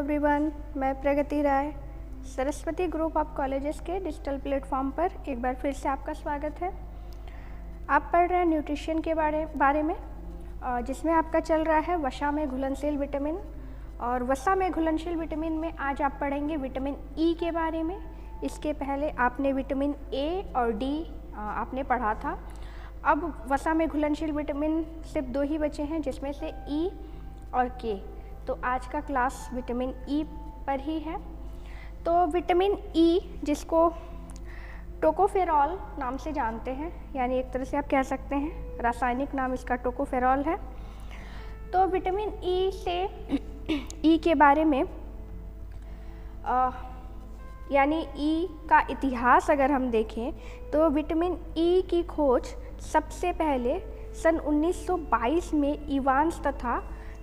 Everyone, मैं प्रगति राय Saraswati group of colleges के digital platform पर एक बार फिर से आपका स्वागत है। आप पढ़ रहे हैं न्यूट्रिशन के बारे में, जिसमें आपका चल रहा है वसा में घुलनशील विटामिन। और वसा में घुलनशील विटामिन में आज आप पढ़ेंगे विटामिन ई के बारे में। इसके पहले आपने विटामिन ए और डी आपने पढ़ा था। अब वसा में घुलनशील विटामिन सिर्फ दो ही बचे हैं, जिसमें से ई और के। तो आज का क्लास विटामिन ई पर ही है। तो विटामिन ई, जिसको टोकोफेरॉल नाम से जानते हैं, यानी एक तरह से आप कह सकते हैं रासायनिक नाम इसका टोकोफेरॉल है। तो विटामिन ई से ई के बारे में यानी ई का इतिहास अगर हम देखें तो विटामिन ई की खोज सबसे पहले सन 1922 में इवांस तथा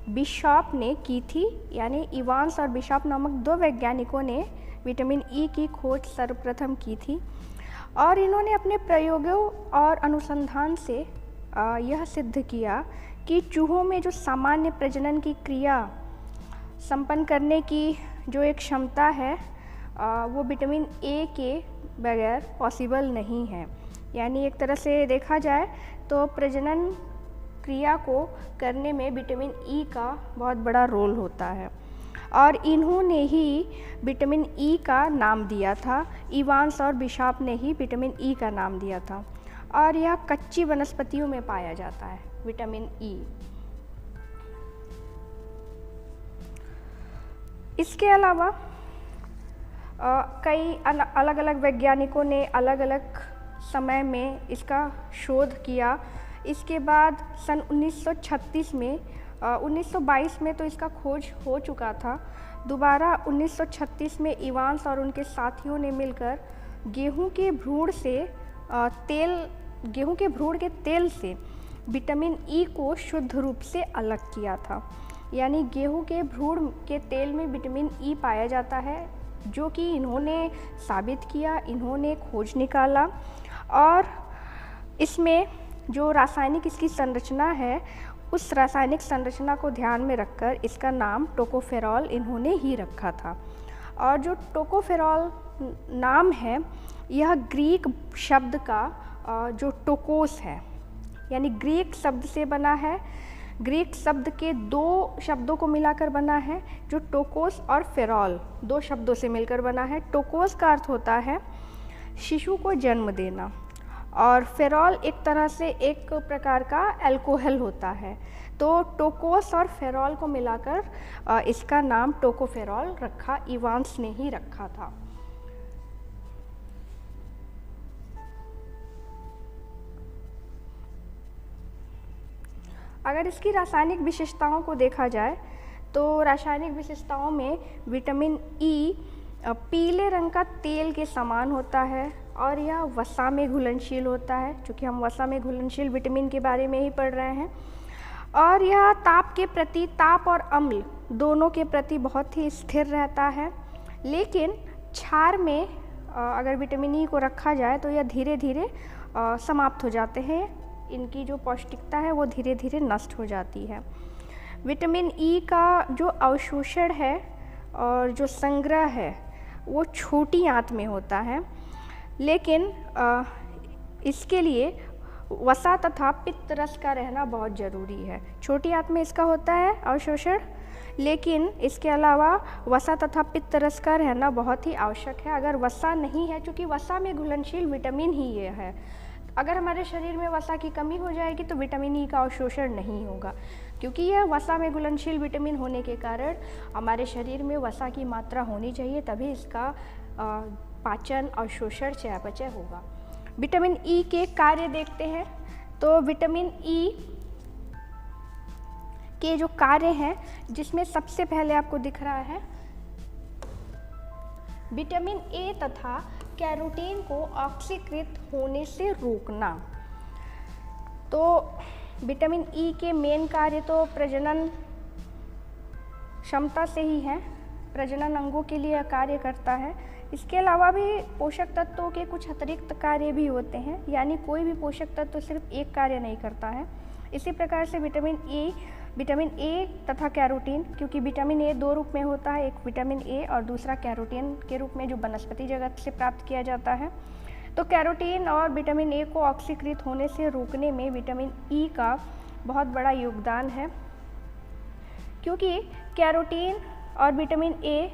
बिशॉप ने की थी। यानी इवांस और बिशॉप नामक दो वैज्ञानिकों ने विटामिन ई की खोज सर्वप्रथम की थी। और इन्होंने अपने प्रयोगों और अनुसंधान से यह सिद्ध किया कि चूहों में जो सामान्य प्रजनन की क्रिया संपन्न करने की जो एक क्षमता है वो विटामिन ए के बगैर पॉसिबल नहीं है। यानी एक तरह से देखा जाए तो प्रजनन क्रिया को करने में विटामिन ई का बहुत बड़ा रोल होता है। और इन्होंने ही विटामिन ई का नाम दिया था। इवांस और बिशॉप ने ही विटामिन ई का नाम दिया था। और यह कच्ची वनस्पतियों में पाया जाता है विटामिन ई। इसके अलावा कई अलग अलग वैज्ञानिकों ने अलग अलग समय में इसका शोध किया। इसके बाद सन 1936 में 1922 में तो इसका खोज हो चुका था। दोबारा 1936 में इवांस और उनके साथियों ने मिलकर गेहूं के भ्रूण के तेल से विटामिन ई को शुद्ध रूप से अलग किया था। यानी गेहूं के भ्रूण के तेल में विटामिन ई पाया जाता है, जो कि इन्होंने साबित किया, इन्होंने खोज निकाला। और इसमें जो रासायनिक इसकी संरचना है, उस रासायनिक संरचना को ध्यान में रखकर इसका नाम टोकोफेरॉल इन्होंने ही रखा था। और जो टोकोफेरॉल नाम है, यह ग्रीक शब्द का जो टोकोस है, यानी ग्रीक शब्द से बना है। ग्रीक शब्द के दो शब्दों को मिलाकर बना है, जो टोकोस और फेरॉल दो शब्दों से मिलकर बना है। टोकोस का अर्थ होता है शिशु को जन्म देना, और फेरॉल एक तरह से एक प्रकार का अल्कोहल होता है। तो टोकोस और फेरॉल को मिलाकर इसका नाम टोकोफेरॉल रखा, इवांस ने ही रखा था। अगर इसकी रासायनिक विशेषताओं को देखा जाए तो रासायनिक विशेषताओं में विटामिन ई पीले रंग का तेल के समान होता है, और यह वसा में घुलनशील होता है, क्योंकि हम वसा में घुलनशील विटामिन के बारे में ही पढ़ रहे हैं। और यह ताप और अम्ल दोनों के प्रति बहुत ही स्थिर रहता है। लेकिन क्षार में अगर विटामिन ई को रखा जाए तो यह धीरे धीरे समाप्त हो जाते हैं। इनकी जो पौष्टिकता है वो धीरे धीरे नष्ट हो जाती है। विटामिन ई का जो अवशोषण है और जो संग्रह है वो छोटी आंत में होता है। लेकिन इसके लिए वसा तथा पित्त रस का रहना बहुत ज़रूरी है। छोटी आंत में इसका होता है अवशोषण, लेकिन इसके अलावा वसा तथा पित्त रस का रहना बहुत ही आवश्यक है। अगर वसा नहीं है, क्योंकि वसा में घुलनशील विटामिन ही ये है, अगर हमारे शरीर में वसा की कमी हो जाएगी तो विटामिन ई का अवशोषण नहीं होगा। क्योंकि यह वसा में घुलनशील विटामिन होने के कारण हमारे शरीर में वसा की मात्रा होनी चाहिए, तभी इसका पाचन, अवशोषण, चयापचय होगा। विटामिन ई के कार्य देखते हैं। तो विटामिन ई के जो कार्य हैं, जिसमें सबसे पहले आपको दिख रहा है विटामिन ए तथा कैरोटीन को ऑक्सीकृत होने से रोकना। तो विटामिन ई के मेन कार्य तो प्रजनन क्षमता से ही है, प्रजनन अंगों के लिए कार्य करता है। इसके अलावा भी पोषक तत्वों के कुछ अतिरिक्त कार्य भी होते हैं, यानी कोई भी पोषक तत्व सिर्फ एक कार्य नहीं करता है। इसी प्रकार से विटामिन ई विटामिन ए तथा कैरोटीन, क्योंकि विटामिन ए दो रूप में होता है, एक विटामिन ए और दूसरा कैरोटीन के रूप में, जो वनस्पति जगत से प्राप्त किया जाता है। तो कैरोटीन और विटामिन ए को ऑक्सीकृत होने से रोकने में विटामिन ई का बहुत बड़ा योगदान है, क्योंकि कैरोटीन और विटामिन ए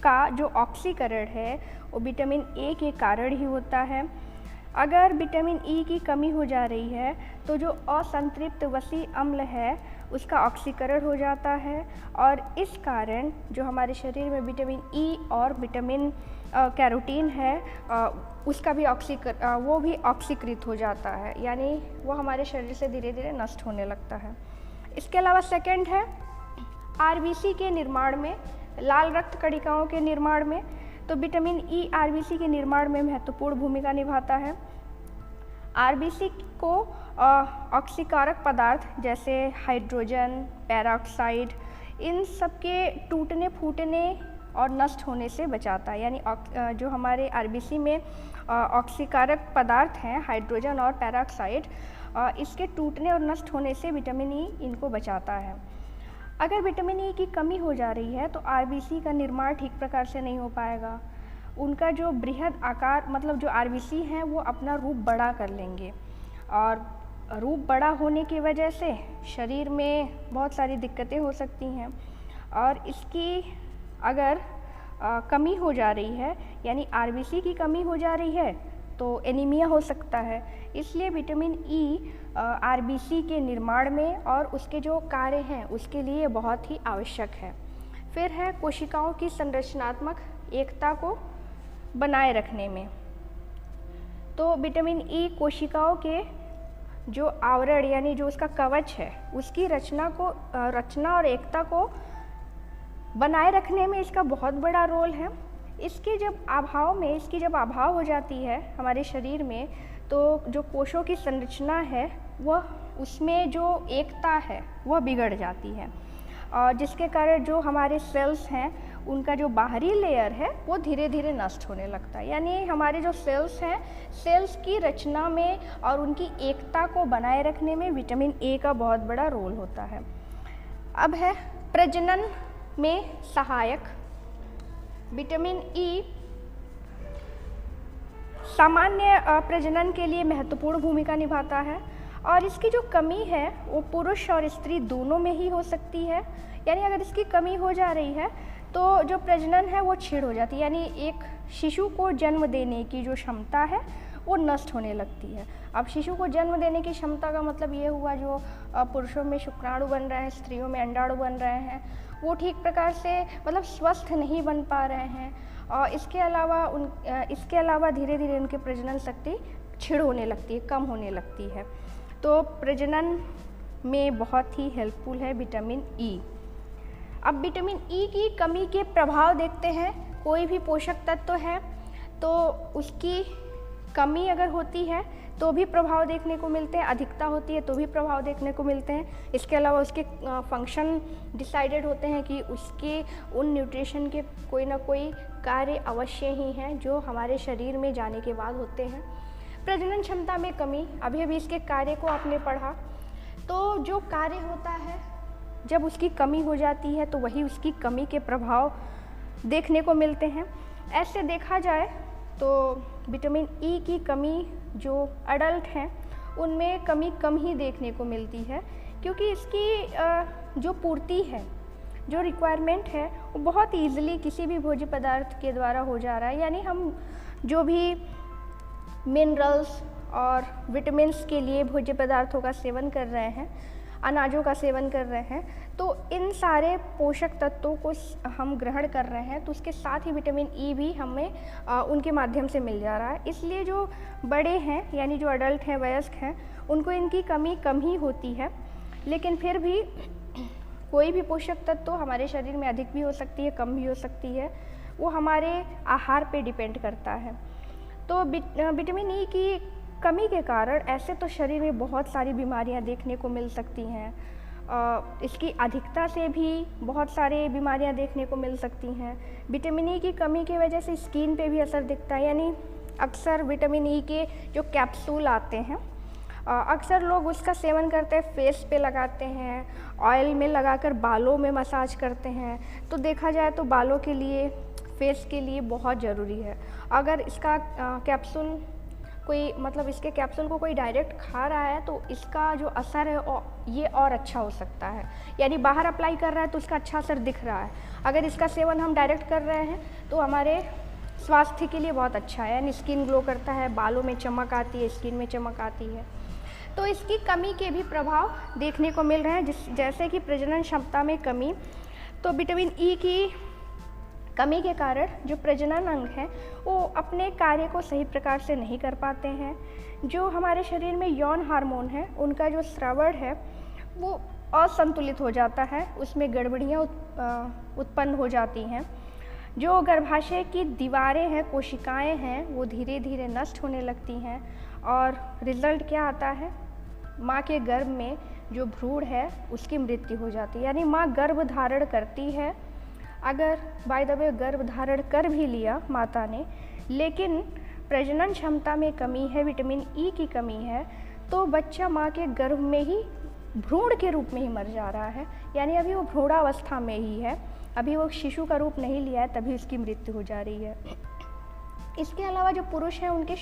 का जो ऑक्सीकरण है वो विटामिन ए के कारण ही होता है। अगर विटामिन ई की कमी हो जा रही है तो जो असंतृप्त वसी अम्ल है उसका ऑक्सीकरण हो जाता है, और इस कारण जो हमारे शरीर में विटामिन ई और विटामिन कैरोटीन है उसका भी वो भी ऑक्सीकृत हो जाता है, यानी वो हमारे शरीर से धीरे धीरे नष्ट होने लगता है। इसके अलावा सेकंड है आरबीसी के निर्माण में, लाल रक्त कणिकाओं के निर्माण में। तो विटामिन ई आरबीसी के निर्माण में महत्वपूर्ण भूमिका निभाता है। आरबीसी को ऑक्सीकारक पदार्थ जैसे हाइड्रोजन, पेरोक्साइड, इन सब के टूटने फूटने और नष्ट होने से बचाता है। यानी जो हमारे आरबीसी में ऑक्सीकारक पदार्थ हैं हाइड्रोजन और पेरोक्साइड, इसके टूटने और नष्ट होने से विटामिन ई इनको बचाता है। अगर विटामिन ई की कमी हो जा रही है तो आरबीसी का निर्माण ठीक प्रकार से नहीं हो पाएगा। उनका जो बृहद आकार, मतलब जो आरबीसी हैं वो अपना रूप बड़ा कर लेंगे, और रूप बड़ा होने की वजह से शरीर में बहुत सारी दिक्कतें हो सकती हैं। और इसकी अगर कमी हो जा रही है, यानी आरबीसी की कमी हो जा रही है, तो एनीमिया हो सकता है। इसलिए विटामिन ई आरबीसी के निर्माण में और उसके जो कार्य हैं उसके लिए बहुत ही आवश्यक है। फिर है कोशिकाओं की संरचनात्मक एकता को बनाए रखने में। तो विटामिन ई कोशिकाओं के जो आवरण यानी जो उसका कवच है उसकी रचना और एकता को बनाए रखने में इसका बहुत बड़ा रोल है। इसकी जब अभाव हो जाती है हमारे शरीर में, तो जो कोशों की संरचना है वह, उसमें जो एकता है वह बिगड़ जाती है, और जिसके कारण जो हमारे सेल्स हैं उनका जो बाहरी लेयर है वो धीरे धीरे नष्ट होने लगता है। यानी हमारे जो सेल्स हैं, सेल्स की रचना में और उनकी एकता को बनाए रखने में विटामिन ए का बहुत बड़ा रोल होता है। अब है प्रजनन में सहायक। विटामिन ई सामान्य प्रजनन के लिए महत्वपूर्ण भूमिका निभाता है, और इसकी जो कमी है वो पुरुष और स्त्री दोनों में ही हो सकती है। यानी अगर इसकी कमी हो जा रही है तो जो प्रजनन है वो छीड़ हो जाती है, यानी एक शिशु को जन्म देने की जो क्षमता है वो नष्ट होने लगती है। अब शिशु को जन्म देने की क्षमता का मतलब ये हुआ जो पुरुषों में शुक्राणु बन रहे हैं, स्त्रियों में अंडाणु बन रहे हैं, वो ठीक प्रकार से मतलब स्वस्थ नहीं बन पा रहे हैं, और इसके अलावा धीरे धीरे उनकी प्रजनन शक्ति क्षीण होने लगती है, कम होने लगती है। तो प्रजनन में बहुत ही हेल्पफुल है विटामिन ई। अब विटामिन ई की कमी के प्रभाव देखते हैं। कोई भी पोषक तत्व है तो उसकी कमी अगर होती है तो भी प्रभाव देखने को मिलते हैं, अधिकता होती है तो भी प्रभाव देखने को मिलते हैं। इसके अलावा उसके फंक्शन डिसाइडेड होते हैं कि उसके उन न्यूट्रिशन के कोई ना कोई कार्य अवश्य ही हैं जो हमारे शरीर में जाने के बाद होते हैं। प्रजनन क्षमता में कमी, अभी इसके कार्य को आपने पढ़ा। तो जो कार्य होता है जब उसकी कमी हो जाती है तो वही उसकी कमी के प्रभाव देखने को मिलते हैं। ऐसे देखा जाए तो विटामिन ई की कमी जो अडल्ट हैं उनमें कमी कम ही देखने को मिलती है, क्योंकि इसकी जो पूर्ति है, जो रिक्वायरमेंट है वो बहुत ईजिली किसी भी भोज्य पदार्थ के द्वारा हो जा रहा है। यानी हम जो भी मिनरल्स और विटामिन्स के लिए भोज्य पदार्थों का सेवन कर रहे हैं, अनाजों का सेवन कर रहे हैं, तो इन सारे पोषक तत्वों को हम ग्रहण कर रहे हैं, तो उसके साथ ही विटामिन ई भी हमें उनके माध्यम से मिल जा रहा है। इसलिए जो बड़े हैं यानी जो अडल्ट हैं, वयस्क हैं, उनको इनकी कमी कम ही होती है। लेकिन फिर भी कोई भी पोषक तत्व हमारे शरीर में अधिक भी हो सकती है, कम भी हो सकती है, वो हमारे आहार पे डिपेंड करता है। तो विटामिन ई की कमी के कारण ऐसे तो शरीर में बहुत सारी बीमारियां देखने को मिल सकती हैं। इसकी अधिकता से भी बहुत सारी बीमारियां देखने को मिल सकती हैं। विटामिन ई की कमी की वजह से स्किन पे भी असर दिखता है, यानी अक्सर विटामिन ई के जो कैप्सूल आते हैं अक्सर लोग उसका सेवन करते हैं, फेस पे लगाते हैं, ऑयल में लगाकर बालों में मसाज करते हैं। तो देखा जाए तो बालों के लिए, फेस के लिए बहुत ज़रूरी है। अगर इसका कैप्सूल कोई मतलब इसके कैप्सूल को कोई डायरेक्ट खा रहा है तो इसका जो असर है ये और अच्छा हो सकता है, यानी बाहर अप्लाई कर रहा है तो उसका अच्छा असर दिख रहा है। अगर इसका सेवन हम डायरेक्ट कर रहे हैं तो हमारे स्वास्थ्य के लिए बहुत अच्छा है, यानी स्किन ग्लो करता है, बालों में चमक आती है, स्किन में चमक आती है। तो इसकी कमी के भी प्रभाव देखने को मिल रहे हैं, जैसे कि प्रजनन क्षमता में कमी। तो विटामिन ई की कमी के कारण जो प्रजनन अंग हैं वो अपने कार्य को सही प्रकार से नहीं कर पाते हैं। जो हमारे शरीर में यौन हार्मोन है उनका जो स्रावण है वो असंतुलित हो जाता है, उसमें गड़बड़ियाँ उत्पन्न हो जाती हैं। जो गर्भाशय की दीवारें हैं, कोशिकाएं हैं, वो धीरे धीरे नष्ट होने लगती हैं और रिजल्ट क्या आता है, माँ के गर्भ में जो भ्रूण है उसकी मृत्यु हो जाती है। यानी माँ गर्भ धारण करती है, अगर बाय द वे गर्भ धारण कर भी लिया माता ने, लेकिन प्रजनन क्षमता में कमी है, विटामिन ई की कमी है, तो बच्चा माँ के गर्भ में ही भ्रूण के रूप में ही मर जा रहा है, यानी अभी वो भ्रूणावस्था में ही है, अभी वो शिशु का रूप नहीं लिया है, तभी उसकी मृत्यु हो जा रही है। इसके अलावा जो पुरुष हैं उनके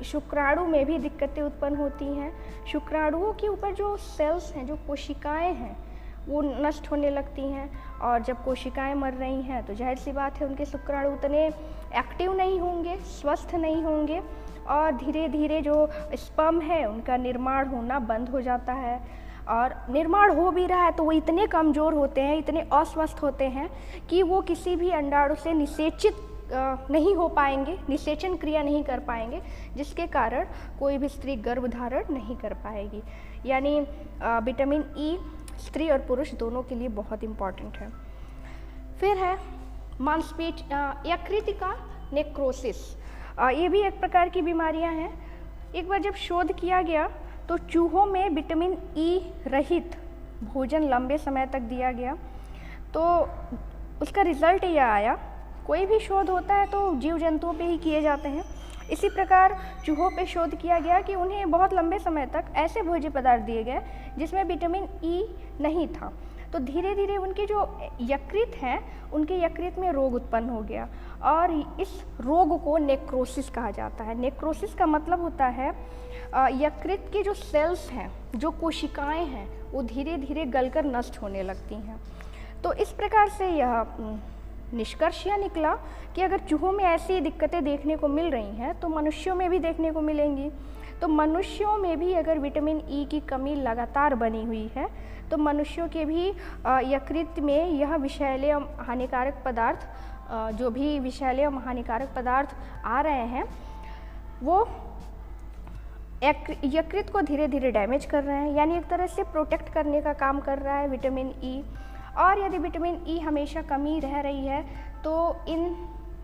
शुक्राणु में भी दिक्कतें उत्पन्न होती हैं। शुक्राणुओं के ऊपर जो सेल्स हैं, जो कोशिकाएं हैं, वो नष्ट होने लगती हैं और जब कोशिकाएं मर रही हैं तो जाहिर सी बात है उनके शुक्राणु उतने एक्टिव नहीं होंगे, स्वस्थ नहीं होंगे और धीरे धीरे जो स्पर्म है उनका निर्माण होना बंद हो जाता है। और निर्माण हो भी रहा है तो वो इतने कमज़ोर होते हैं, इतने अस्वस्थ होते हैं कि वो किसी भी अंडाणु से निषेचित नहीं हो पाएंगे, निषेचन क्रिया नहीं कर पाएंगे, जिसके कारण कोई भी स्त्री गर्भधारण नहीं कर पाएगी। यानी विटामिन ई स्त्री और पुरुष दोनों के लिए बहुत इम्पॉर्टेंट है। फिर है मांसपेशी यकृतिका नेक्रोसिस। ये भी एक प्रकार की बीमारियां हैं। एक बार जब शोध किया गया तो चूहों में विटामिन ई रहित भोजन लंबे समय तक दिया गया तो उसका रिजल्ट यह आया, कोई भी शोध होता है तो जीव जंतुओं पे ही किए जाते हैं, इसी प्रकार चूहों पे शोध किया गया कि उन्हें बहुत लंबे समय तक ऐसे भोज्य पदार्थ दिए गए जिसमें विटामिन ई नहीं था। तो धीरे धीरे उनके जो यकृत हैं, उनके यकृत में रोग उत्पन्न हो गया और इस रोग को नेक्रोसिस कहा जाता है। नेक्रोसिस का मतलब होता है यकृत के जो सेल्स हैं, जो कोशिकाएं हैं, वो धीरे धीरे गलकर नष्ट होने लगती हैं। तो इस प्रकार से यह निष्कर्ष यह निकला कि अगर चूहों में ऐसी दिक्कतें देखने को मिल रही हैं तो मनुष्यों में भी देखने को मिलेंगी। तो मनुष्यों में भी अगर विटामिन ई की कमी लगातार बनी हुई है तो मनुष्यों के भी यकृत में यह विषैले हानिकारक पदार्थ, जो भी विषैले हानिकारक पदार्थ आ रहे हैं वो यकृत को धीरे धीरे डैमेज कर रहे हैं, यानी एक तरह से प्रोटेक्ट करने का काम कर रहा है विटामिन ई। और यदि विटामिन ई हमेशा कमी रह रही है तो इन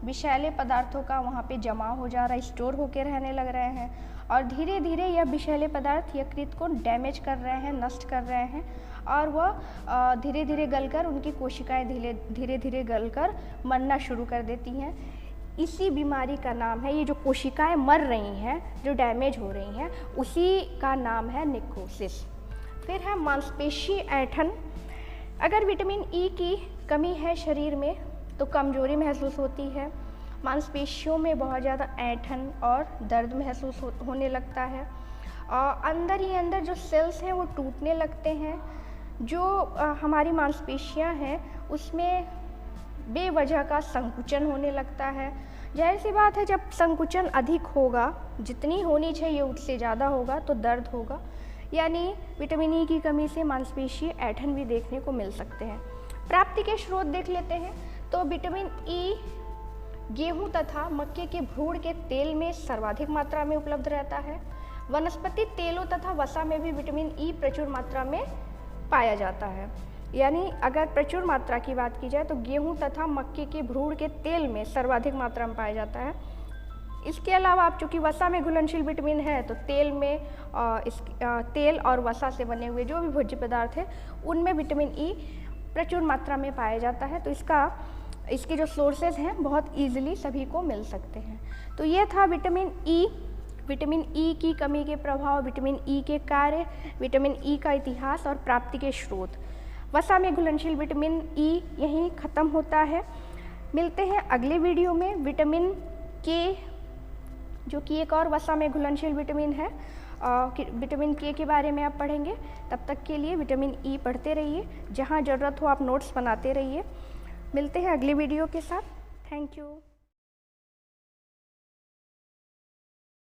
विषैले पदार्थों का वहाँ पे जमा हो जा रहा है, स्टोर होकर रहने लग रहे हैं और धीरे धीरे यह विषैले पदार्थ यकृत को डैमेज कर रहे हैं, नष्ट कर रहे हैं और वह धीरे धीरे गलकर उनकी कोशिकाएं धीरे धीरे गलकर मरना शुरू कर देती हैं। इसी बीमारी का नाम है, ये जो कोशिकाएं मर रही हैं, जो डैमेज हो रही हैं, उसी का नाम है नेक्रोसिस। फिर है मांसपेशी ऐंठन। अगर विटामिन ई की कमी है शरीर में तो कमजोरी महसूस होती है, मांसपेशियों में बहुत ज़्यादा ऐंठन और दर्द महसूस होने लगता है और अंदर ही अंदर जो सेल्स हैं वो टूटने लगते हैं। जो हमारी मांसपेशियां हैं उसमें बेवजह का संकुचन होने लगता है। जाहिर सी बात है, जब संकुचन अधिक होगा, जितनी होनी चाहिए उससे ज़्यादा होगा तो दर्द होगा। यानी विटामिन ई की कमी से मांसपेशी ऐंठन भी देखने को मिल सकते हैं। प्राप्ति के स्रोत देख लेते हैं तो विटामिन ई गेहूं तथा मक्के के भ्रूण के तेल में सर्वाधिक मात्रा में उपलब्ध रहता है। वनस्पति तेलों तथा वसा में भी विटामिन ई प्रचुर मात्रा में पाया जाता है। यानी अगर प्रचुर मात्रा की बात की जाए तो गेहूं तथा मक्के के भ्रूण के तेल में सर्वाधिक मात्रा में पाया जाता है। इसके अलावा आप चूँकि वसा में घुलनशील विटामिन है तो तेल में तेल और वसा से बने हुए जो भी भोज्य पदार्थ है उनमें विटामिन ई प्रचुर मात्रा में पाया जाता है। तो इसके जो सोर्सेज हैं बहुत ईजिली सभी को मिल सकते हैं। तो ये था विटामिन ई विटामिन ई की कमी के प्रभाव, विटामिन ई के कार्य, विटामिन ई का इतिहास और प्राप्ति के स्रोत। वसा में घुलनशील विटामिन ई यहीं ख़त्म होता है। मिलते हैं अगले वीडियो में। विटामिन के, जो कि एक और वसा में घुलनशील विटामिन है, विटामिन के बारे में आप पढ़ेंगे। तब तक के लिए विटामिन ई पढ़ते रहिए, जहाँ ज़रूरत हो आप नोट्स बनाते रहिए। मिलते हैं अगले वीडियो के साथ। Thank you.